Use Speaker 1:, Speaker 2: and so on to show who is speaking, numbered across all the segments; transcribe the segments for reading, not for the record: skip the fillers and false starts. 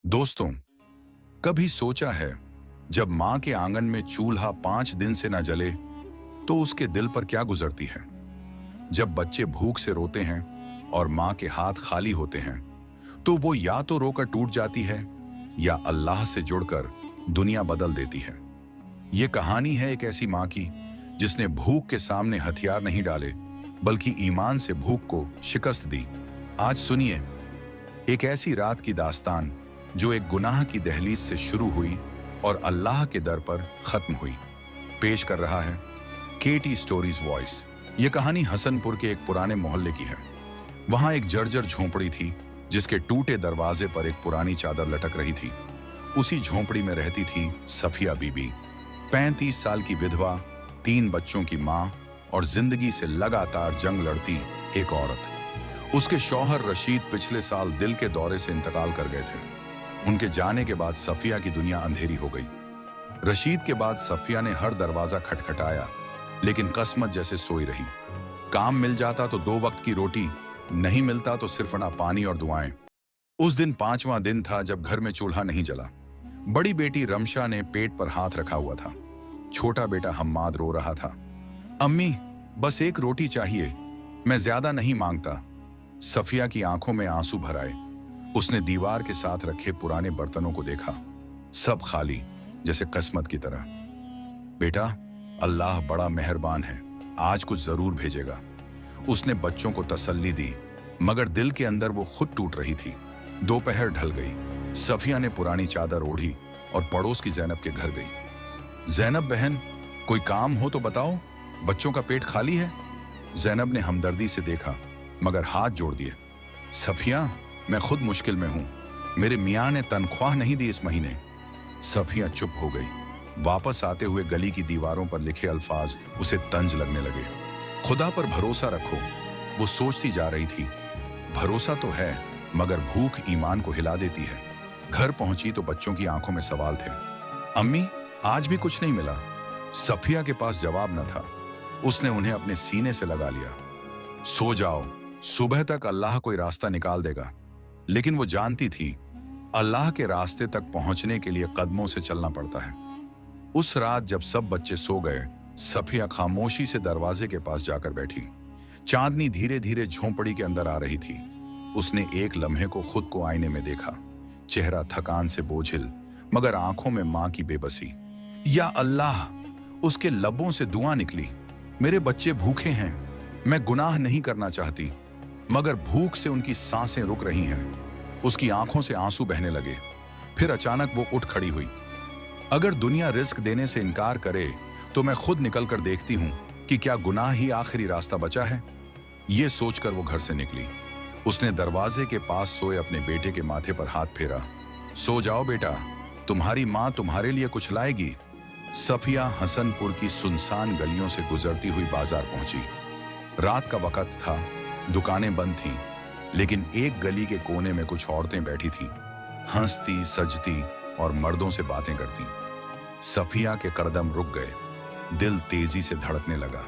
Speaker 1: दोस्तों, कभी सोचा है जब माँ के आंगन में चूल्हा 5 दिन से न जले तो उसके दिल पर क्या गुजरती है। जब बच्चे भूख से रोते हैं और माँ के हाथ खाली होते हैं तो वो या तो रोकर टूट जाती है या अल्लाह से जुड़कर दुनिया बदल देती है। ये कहानी है एक ऐसी माँ की जिसने भूख के सामने हथियार नहीं डाले बल्कि ईमान से भूख को शिकस्त दी। आज सुनिए एक ऐसी रात की दास्तान जो एक गुनाह की दहलीज से शुरू हुई और अल्लाह के दर पर खत्म हुई। पेश कर रहा है केटी स्टोरीज वॉइस। यह कहानी हसनपुर के एक पुराने मोहल्ले की है। वहां एक जर्जर झोंपड़ी थी जिसके टूटे दरवाजे पर एक पुरानी चादर लटक रही थी। उसी झोंपड़ी में रहती थी सफिया बीबी, 35 साल की विधवा, 3 बच्चों की माँ और जिंदगी से लगातार जंग लड़ती एक औरत। उसके शौहर रशीद पिछले साल दिल के दौरे से इंतकाल कर गए थे। उनके जाने के बाद सफिया की दुनिया अंधेरी हो गई। रशीद के बाद सफिया ने हर दरवाजा खटखटाया लेकिन किस्मत जैसे सोई रही। काम मिल जाता तो 2 वक्त की रोटी, नहीं मिलता तो सिर्फ ना पानी और दुआएं। उस दिन 5वां दिन था जब घर में चूल्हा नहीं जला। बड़ी बेटी रमशा ने पेट पर हाथ रखा हुआ था। छोटा बेटा हम्माद रो रहा था, अम्मी बस एक रोटी चाहिए, मैं ज्यादा नहीं मांगता। सफिया की आंखों में आंसू भर आए। उसने दीवार के साथ रखे पुराने बर्तनों को देखा, सब खाली जैसे किस्मत की तरह। बेटा, अल्लाह बड़ा मेहरबान है, आज कुछ जरूर भेजेगा। उसने बच्चों को तसल्ली दी मगर दिल के अंदर वो खुद टूट रही थी। दोपहर ढल गई। सफिया ने पुरानी चादर ओढ़ी और पड़ोस की जैनब के घर गई। जैनब बहन, कोई काम हो तो बताओ, बच्चों का पेट खाली है। जैनब ने हमदर्दी से देखा मगर हाथ जोड़ दिए। सफिया, मैं खुद मुश्किल में हूं, मेरे मियाँ ने तनख्वाह नहीं दी इस महीने। सफिया चुप हो गई। वापस आते हुए गली की दीवारों पर लिखे अल्फाज उसे तंज लगने लगे। खुदा पर भरोसा रखो, वो सोचती जा रही थी। भरोसा तो है मगर भूख ईमान को हिला देती है। घर पहुंची तो बच्चों की आंखों में सवाल थे। अम्मी, आज भी कुछ नहीं मिला। सफिया के पास जवाब न था। उसने उन्हें अपने सीने से लगा लिया। सो जाओ, सुबह तक अल्लाह कोई रास्ता निकाल देगा। लेकिन वो जानती थी अल्लाह के रास्ते तक पहुंचने के लिए कदमों से चलना पड़ता है। उस रात जब सब बच्चे सो गए, सफिया खामोशी से दरवाजे के पास जाकर बैठी। चांदनी धीरे धीरे झोंपड़ी के अंदर आ रही थी। उसने एक लम्हे को खुद को आईने में देखा। चेहरा थकान से बोझिल मगर आंखों में मां की बेबसी। या अल्लाह, उसके लबों से दुआ निकली। मेरे बच्चे भूखे हैं, मैं गुनाह नहीं करना चाहती मगर भूख से उनकी सांसें रुक रही हैं। उसकी आंखों से आंसू बहने लगे। फिर अचानक वो उठ खड़ी हुई। अगर दुनिया रिस्क देने से इनकार करे तो मैं खुद निकल कर देखती हूं कि क्या गुनाह ही आखिरी रास्ता बचा है। ये सोचकर वो घर से निकली। उसने दरवाजे के पास सोए अपने बेटे के माथे पर हाथ फेरा। सो जाओ बेटा, तुम्हारी माँ तुम्हारे लिए कुछ लाएगी। सफिया हसनपुर की सुनसान गलियों से गुजरती हुई बाजार पहुंची। रात का वक्त था, दुकानें बंद थीं, लेकिन एक गली के कोने में कुछ औरतें बैठी थीं, हंसती सजती और मर्दों से बातें करती। सफिया के कदम रुक गए, दिल तेजी से धड़कने लगा।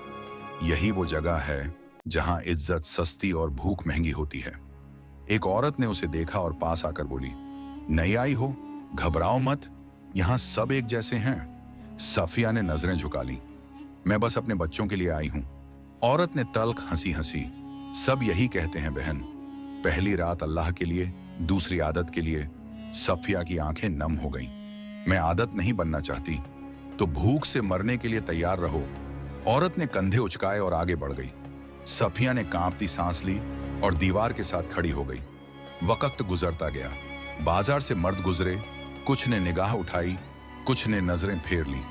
Speaker 1: यही वो जगह है जहां इज्जत सस्ती और भूख महंगी होती है। एक औरत ने उसे देखा और पास आकर बोली, नई आई हो, घबराओ मत, यहां सब एक जैसे हैं। सफिया ने नजरें झुका ली। मैं बस अपने बच्चों के लिए आई हूं। औरत ने तल्ख हंसी हंसी, सब यही कहते हैं बहन, पहली रात अल्लाह के लिए, दूसरी आदत के लिए। सफिया की आंखें नम हो गईं। मैं आदत नहीं बनना चाहती तो भूख से मरने के लिए तैयार रहो। औरत ने कंधे उचकाए और आगे बढ़ गई। सफिया ने कांपती सांस ली और दीवार के साथ खड़ी हो गई। वक्त गुजरता गया। बाजार से मर्द गुजरे, कुछ ने निगाह उठाई, कुछ ने नजरें फेर ली।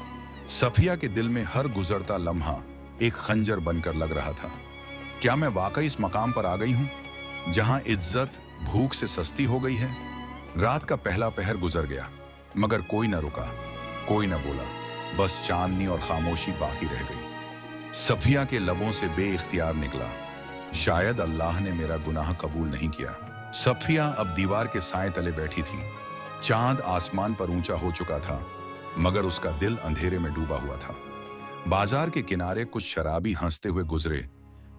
Speaker 1: सफिया के दिल में हर गुजरता लम्हा एक खंजर बनकर लग रहा था। क्या मैं वाकई इस मकाम पर आ गई हूं जहां इज्जत भूख से सस्ती हो गई है। रात का पहला पहर गुजर गया मगर कोई न रुका, कोई न बोला, बस चांदनी और खामोशी बाकी रह गई। सफिया के लबों से बेइख्तियार निकला, शायद अल्लाह ने मेरा गुनाह कबूल नहीं किया। सफिया अब दीवार के साए तले बैठी थी। चांद आसमान पर ऊंचा हो चुका था मगर उसका दिल अंधेरे में डूबा हुआ था। बाजार के किनारे कुछ शराबी हंसते हुए गुजरे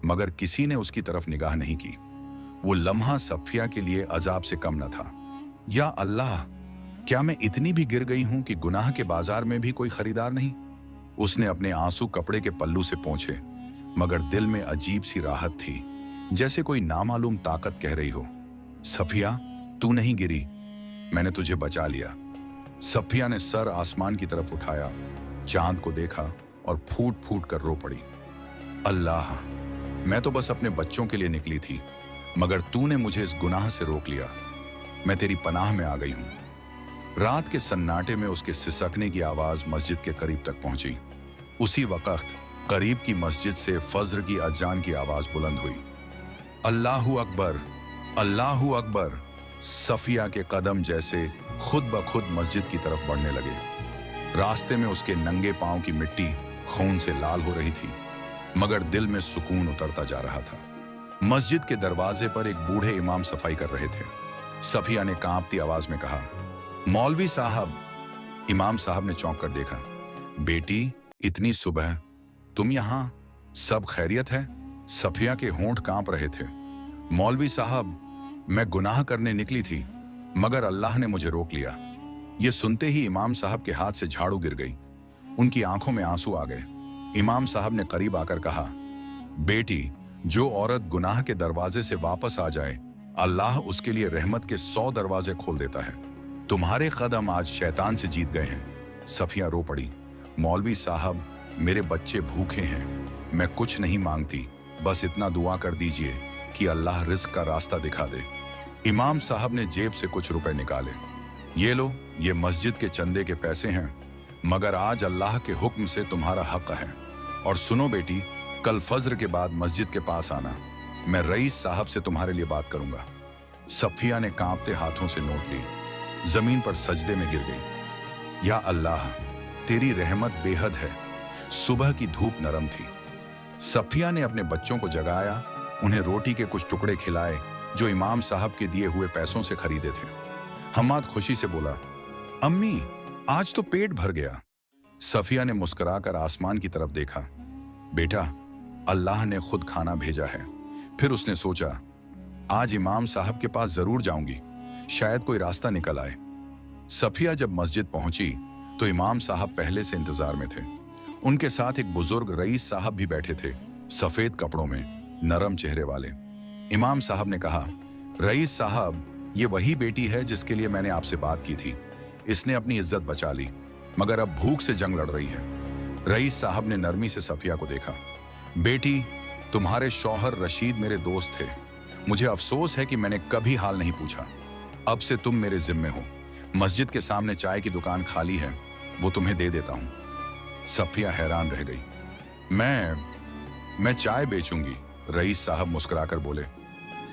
Speaker 1: मगर किसी ने उसकी तरफ निगाह नहीं की। वो लम्हा सफिया के लिए अजाब से कम न था। या अल्लाह, क्या मैं इतनी भी गिर गई हूं कि गुनाह के बाजार में भी कोई खरीदार नहीं? उसने अपने आंसू कपड़े के पल्लू से पोंछे, मगर दिल में अजीब सी राहत थी, जैसे कोई नामालूम ताकत कह रही हो, सफिया, तू नहीं गिरी, मैंने तुझे बचा लिया। सफिया ने सर आसमान की तरफ उठाया, चांद को देखा और फूट फूट कर रो पड़ी। अल्लाह, मैं तो बस अपने बच्चों के लिए निकली थी, मगर तूने मुझे इस गुनाह से रोक लिया। मैं तेरी पनाह में आ गई हूं। रात के सन्नाटे में उसके सिसकने की आवाज मस्जिद के करीब तक पहुंची। उसी वक्त करीब की मस्जिद से फज्र की अजान की आवाज बुलंद हुई। अल्लाहू अकबर, अल्लाहू अकबर। सफिया के कदम जैसे खुद ब खुद मस्जिद की तरफ बढ़ने लगे। रास्ते में उसके नंगे पांव की मिट्टी खून से लाल हो रही थी, मगर दिल में सुकून उतरता जा रहा था। मस्जिद के दरवाजे पर एक बूढ़े इमाम सफाई कर रहे थे। सफिया ने कांपती आवाज में कहा, मौलवी साहब। इमाम साहब ने चौंक कर देखा। बेटी, इतनी सुबह तुम यहां, सब खैरियत है? सफिया के होंठ कांप रहे थे। मौलवी साहब, मैं गुनाह करने निकली थी, मगर अल्लाह ने मुझे रोक लिया। यह सुनते ही इमाम साहब के हाथ से झाड़ू गिर गई। उनकी आंखों में आंसू आ गए। इमाम साहब ने करीब आकर कहा, बेटी, जो औरत गुनाह के दरवाजे से वापस आ जाए, अल्लाह उसके लिए रहमत के 100 दरवाजे खोल देता है। तुम्हारे कदम आज शैतान से जीत गए हैं। सफिया रो पड़ी। मौलवी साहब, मेरे बच्चे भूखे हैं, मैं कुछ नहीं मांगती, बस इतना दुआ कर दीजिए कि अल्लाह रिस्क का रास्ता दिखा दे। इमाम साहब ने जेब से कुछ रुपए निकाले। ये लो, ये मस्जिद के चंदे के पैसे हैं, मगर आज अल्लाह के हुक्म से तुम्हारा हक है। और सुनो बेटी, कल फज्र के बाद मस्जिद के पास आना, मैं रईस साहब से तुम्हारे लिए बात करूंगा। सफिया ने कांपते हाथों से नोट ली, जमीन पर सजदे में गिर गई। या अल्लाह, तेरी रहमत बेहद है। सुबह की धूप नरम थी। सफिया ने अपने बच्चों को जगाया, उन्हें रोटी के कुछ टुकड़े खिलाए जो इमाम साहब के दिए हुए पैसों से खरीदे थे। हम्माद खुशी से बोला, अम्मी, आज तो पेट भर गया। सफिया ने मुस्कुराकर आसमान की तरफ देखा। बेटा, अल्लाह ने खुद खाना भेजा है। फिर उसने सोचा, आज इमाम साहब के पास जरूर जाऊंगी, शायद कोई रास्ता निकल आए। सफिया जब मस्जिद पहुंची तो इमाम साहब पहले से इंतजार में थे। उनके साथ एक बुजुर्ग रईस साहब भी बैठे थे, सफेद कपड़ों में, नरम चेहरे वाले। इमाम साहब ने कहा, रईस साहब, ये वही बेटी है जिसके लिए मैंने आपसे बात की थी। इसने अपनी इज्जत बचा ली, मगर अब भूख से जंग लड़ रही है। रईस साहब ने नरमी से सफिया को देखा। बेटी, तुम्हारे शौहर रशीद मेरे दोस्त थे। मुझे अफसोस है कि मैंने कभी हाल नहीं पूछा। अब से तुम मेरे जिम्मे हो। मस्जिद के सामने चाय की दुकान खाली है, वो तुम्हें दे देता हूं। सफिया हैरान रह गई। मैं चाय बेचूंगी, रईस साहब मुस्कुराकर बोले।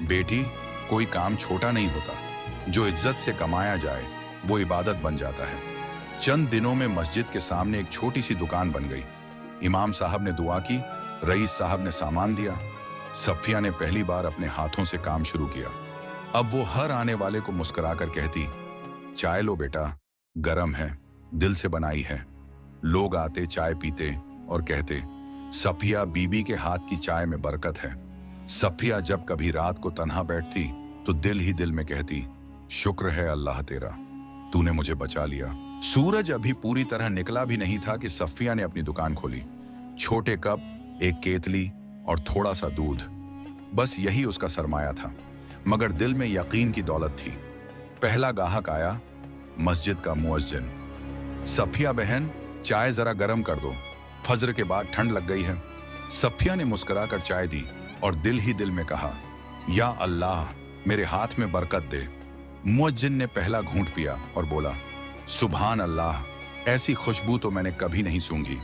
Speaker 1: बेटी, कोई काम छोटा नहीं होता। जो इज्जत से कमाया जाए वो इबादत बन जाता है। चंद दिनों में मस्जिद के सामने एक छोटी सी दुकान बन गई। इमाम साहब ने दुआ की, रईस साहब ने सामान दिया। सफिया ने पहली बार अपने हाथों से काम शुरू किया। अब वो हर आने वाले को मुस्कुराकर कहती, चाय लो बेटा, गरम है, दिल से बनाई है। लोग आते, चाय पीते और कहते, सफिया बीबी के हाथ की चाय में बरकत है। सफिया जब कभी रात को तन्हा बैठती तो दिल ही दिल में कहती, शुक्र है अल्लाह तेरा, तूने मुझे बचा लिया। सूरज अभी पूरी तरह निकला भी नहीं था कि सफिया ने अपनी दुकान खोली। छोटे कप, एक केतली और थोड़ा सा दूध, बस यही उसका सरमाया था, मगर दिल में यकीन की दौलत थी। पहला गाहक आया, मस्जिद का मुअज्जिन। सफिया बहन, चाय जरा गरम कर दो, फज्र के बाद ठंड लग गई है। सफिया ने मुस्कुराकर चाय दी और दिल ही दिल में कहा, या अल्लाह, मेरे हाथ में बरकत दे। मुअज्जिन ने पहला घूंट पिया और बोला, सुभान अल्लाह, ऐसी खुशबू तो मैंने कभी नहीं सूंघी।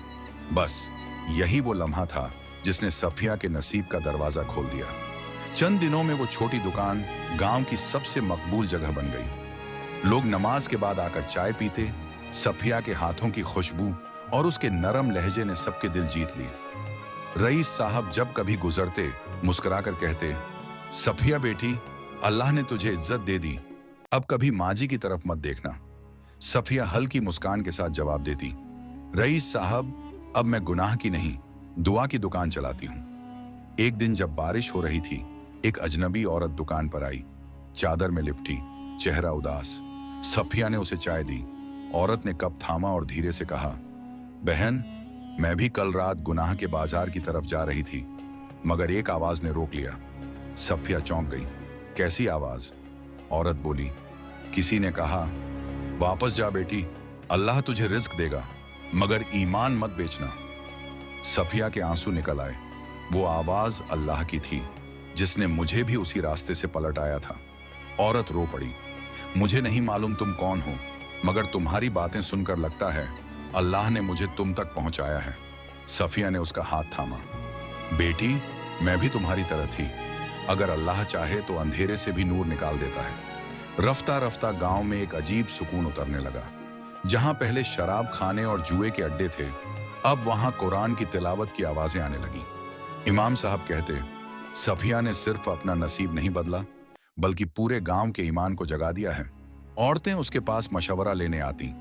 Speaker 1: बस यही वो लम्हा था जिसने सफिया के नसीब का दरवाजा खोल दिया। चंद दिनों में वो छोटी दुकान गांव की सबसे मकबूल जगह बन गई। लोग नमाज के बाद आकर चाय पीते। सफिया के हाथों की खुशबू और उसके नरम लहजे ने सबके दिल जीत लिए। रईस साहब जब कभी गुजरते मुस्कुराकर कहते, सफिया बेटी, अल्लाह ने तुझे इज्जत दे दी, अब कभी माजी की तरफ मत देखना। सफिया हल्की मुस्कान के साथ जवाब देती, रईस साहब, अब मैं गुनाह की नहीं, दुआ की दुकान चलाती हूँ। एक दिन जब बारिश हो रही थी, एक अजनबी औरत दुकान पर आई, चादर में लिपटी, चेहरा उदास। सफिया ने उसे चाय दी। औरत ने कप थामा और धीरे से कहा, बहन, मैं भी कल रात गुनाह के बाजार की तरफ जा रही थी, मगर एक आवाज ने रोक लिया। सफिया चौंक गई। कैसी आवाज? औरत बोली, किसी ने कहा, वापस जा बेटी, अल्लाह तुझे रिज्क देगा, मगर ईमान मत बेचना। सफिया के आंसू निकल आए। वो आवाज अल्लाह की थी, जिसने मुझे भी उसी रास्ते से पलटाया था। औरत रो पड़ी। मुझे नहीं मालूम तुम कौन हो, मगर तुम्हारी बातें सुनकर लगता है अल्लाह ने मुझे तुम तक पहुंचाया है। सफिया ने उसका हाथ थामा। बेटी, मैं भी तुम्हारी तरह थी। अगर अल्लाह चाहे तो अंधेरे से भी नूर निकाल देता है। रफ्ता रफ्ता गांव में एक अजीब सुकून उतरने लगा। जहां पहले शराब खाने और जुए के अड्डे थे, अब वहां कुरान की तिलावत की आवाजें आने लगी। इमाम साहब कहते, सफिया ने सिर्फ अपना नसीब नहीं बदला, बल्कि पूरे गांव के ईमान को जगा दिया है। औरतें उसके पास मशवरा लेने आती,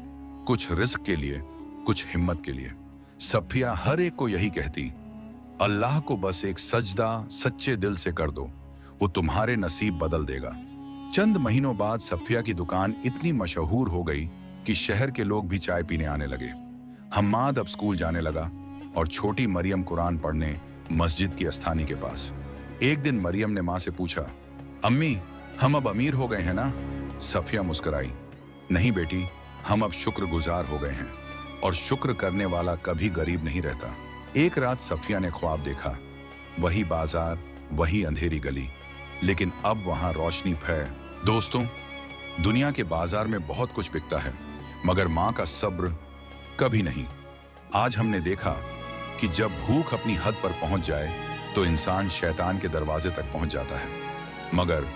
Speaker 1: कुछ रिस्क के लिए, कुछ हिम्मत के लिए। सफिया हर एक को यही कहती, अल्लाह को बस एक सजदा सच्चे दिल से कर दो, वो तुम्हारे नसीब बदल देगा। चंद महीनों बाद सफिया की दुकान इतनी मशहूर हो गई कि शहर के लोग भी चाय पीने आने लगे। हम्माद अब स्कूल जाने लगा और छोटी मरियम कुरान पढ़ने मस्जिद की अस्थानी के पास। एक दिन मरियम ने माँ से पूछा, अम्मी, हम अब अमीर हो गए हैं ना? सफिया मुस्कुराई, नहीं बेटी, हम अब शुक्रगुजार हो गए हैं, और शुक्र करने वाला कभी गरीब नहीं रहता। एक रात सफिया ने ख्वाब देखा, वही बाजार, वही अंधेरी गली, लेकिन अब वहां रोशनी है। दोस्तों, दुनिया के बाजार में बहुत कुछ बिकता है, मगर माँ का सब्र कभी नहीं। आज हमने देखा कि जब भूख अपनी हद पर पहुंच जाए तो इंसान शैतान के दरवाजे तक पहुंच जाता है, मगर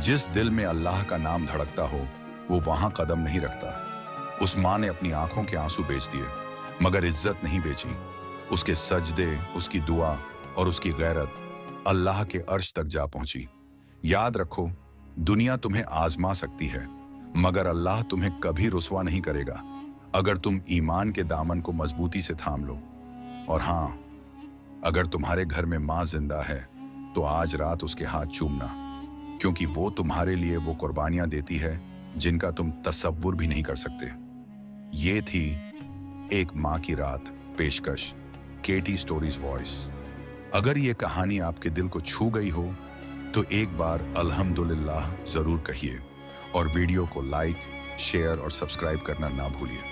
Speaker 1: जिस दिल में अल्लाह का नाम धड़कता हो वो वहां कदम नहीं रखता। उस माँ ने अपनी आंखों के आंसू बेच दिए, मगर इज्जत नहीं बेची। उसके सजदे, उसकी दुआ और उसकी गैरत अल्लाह के अर्श तक जा पहुंची। याद रखो, दुनिया तुम्हें आजमा सकती है, मगर अल्लाह तुम्हें कभी रुसवा नहीं करेगा, अगर तुम ईमान के दामन को मजबूती से थाम लो। और हाँ, अगर तुम्हारे घर में माँ जिंदा है तो आज रात उसके हाथ चूमना, क्योंकि वो तुम्हारे लिए वो कुर्बानियां देती है जिनका तुम तसव्वुर भी नहीं कर सकते। ये थी एक माँ की रात पेशकश, केटी स्टोरीज वॉइस। अगर ये कहानी आपके दिल को छू गई हो तो एक बार अल्हम्दुलिल्लाह जरूर कहिए, और वीडियो को लाइक, शेयर और सब्सक्राइब करना ना भूलिए।